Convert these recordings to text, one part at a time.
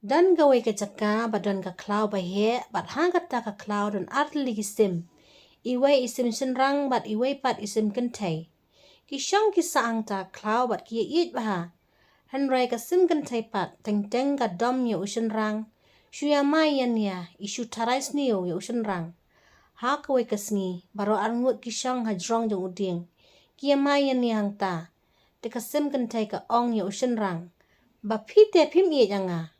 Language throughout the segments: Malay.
Dan gawai ke caka badan ka klau bahe bat hangkata ka klau dan artli isim. Iwai isim senrang bat iwai pat isim kentai. Kisang kisaang ta klau bat kia it baha. Hanrai ka sim kentai pat teng ka dom ya usenrang. Shuya mayan ya isu tarais niyo ya usenrang. Ha kawai kasngi baro arngut kisang hajrong jong uding. Kia mayan ni hang ta. Te ka sim kentai ka ong ya usenrang. Ba pite pim iya janga.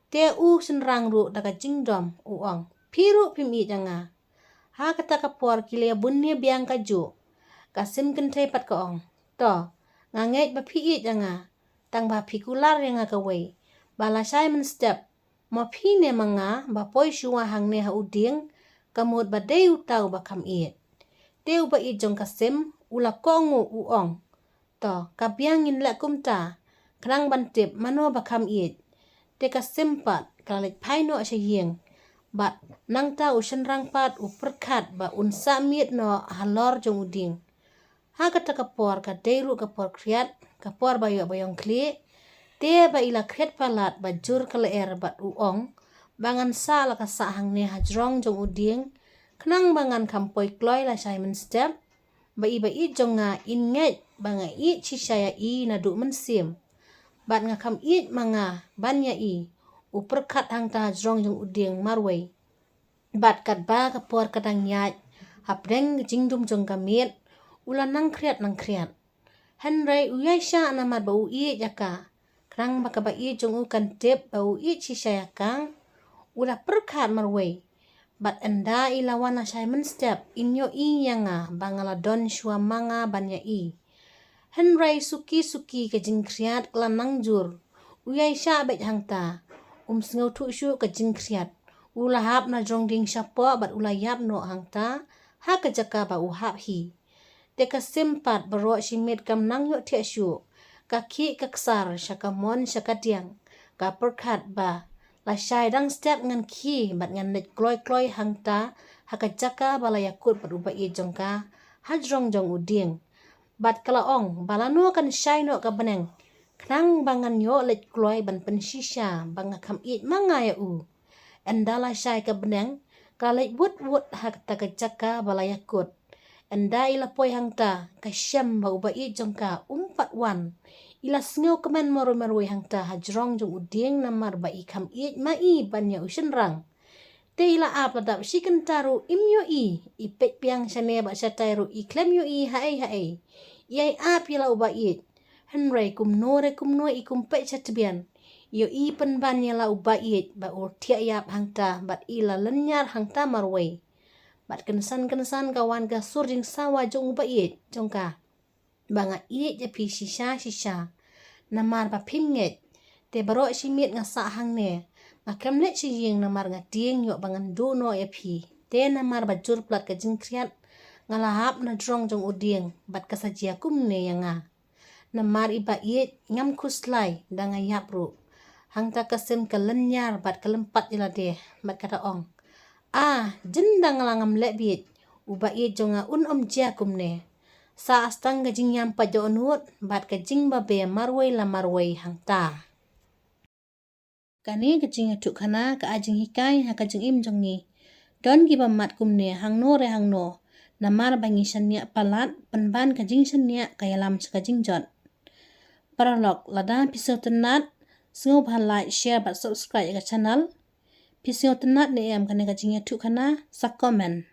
Te u senrang ru daga jingdom uong. Piru pim iya janga. Ha kata ka por kilea bunnya biang ka ju. Ka sim kentai pat ka ong. To, ngangit ba pi iya janga. Tang ba pikular yang ka wei. Bala Simon step. Ma pi ne manga ba poi shua hang ne ha uding. Kamut ba deu tau ba kam iya. Deu ba iya jong ka sim ula kongu uong. To, ka biangin la kumta. Kerang bantip mano ba kam iya. Te ka simpat kalalik paino asya yeng. Bat nang tau senrang pat uperkat ba unsa miet no halor jong uding. Ha kata kapor ka deiru kapor kriat kapor bayong kli. Te ba ila kriat palat ba jur kaleer bat uong. Bangan sa la ka sahang ne hajrong jong uding. Kenang bangan kampoi kloy la Simon step. Ba iba i jong nga inget ba nga i cisaya i na du mensim. Bat nga kam it manga banya i uperkat hang ta hajrong jong uding marway. Bat kat ba kapor kadang nyat hapdeng jingdum jong kamit ulan nang kriat. Henry uyai sya namat ba ui jaka. Kerang baka ba i jong u kan tip ba ui cisaya kang ula perkat marway. Bat enda ilawan na Simon step inyo i yanga bangala don shua manga banya i. Henry suki ke jingkriat klan nangjur. Uyai sya bet hang ta. Sengau tu syu ke jingkriat. Ula hap na jong ding syapo bat ula yap no hang ta. Ha ke jaka ba uhap hi. Te ka simpat baro simit kam nang yo tia syu. Kaki kaksar syaka mon syaka tiang. Ka perkat ba. La syai dang step ngan ki bat ngan net kloy hang ta. Ha ke jaka bala yakut bat uba i jong ka. Hajrong jong uding. Bat kalaong balano kan syai no ka beneng. Kenang bangan yo let kloy ban pensisya banga kam it manga ya u. Endala syai ka beneng kalait wut hak ta ka jaka balayakut. Enda ila poi hang ta ka syam ba uba i jong ka umpat wan. Ila sngeu kemen maroi hang ta hajrong jong uding namar ba i kam it ma i banya usenrang. Te ila apa dap siken taru imyo i ipek piang syane ba syatairu iklem yo i hae. Iai ap ila uba it. Henry kumno i kumpek chatbian. Yo i penban yala uba it ba urtia yap hang ta bat ila lenyar hang ta marway. Bat kensan kawan ka surjing sawa jong uba it jong ka. Banga it japi shisha. Namar ba pimnget. Te baro simit nga sa hang ne. Makam let si ying namar nga tieng yo bangan duno ya pi. Te namar ba jur plat ka jingkriat. Ngalahap na drong jong uding. Bat kasajia kumne yang nga. Namar iba it ngam kuslay da nga yapru. Hang ta kasim kalenyar bat kalempat ila deh. Bat kata ong. Jendang langam lebit. Uba it jong nga jia kumne. Sa astang gajing yampa jo onut. Bat gajing babe marway la marway hang ta. Kani kajing atuk kana ka ajing hikai ha kajing im jongi. Don giba mat kumne hang no re hang no. Namar bangi sanya palat penban kajing sanya kayalam sekajing jot. Paralog lada pisau tenat. Sengu bah like share bat subscribe ke channel. Pisau tenat ne am kani kajing atuk kana sa komen.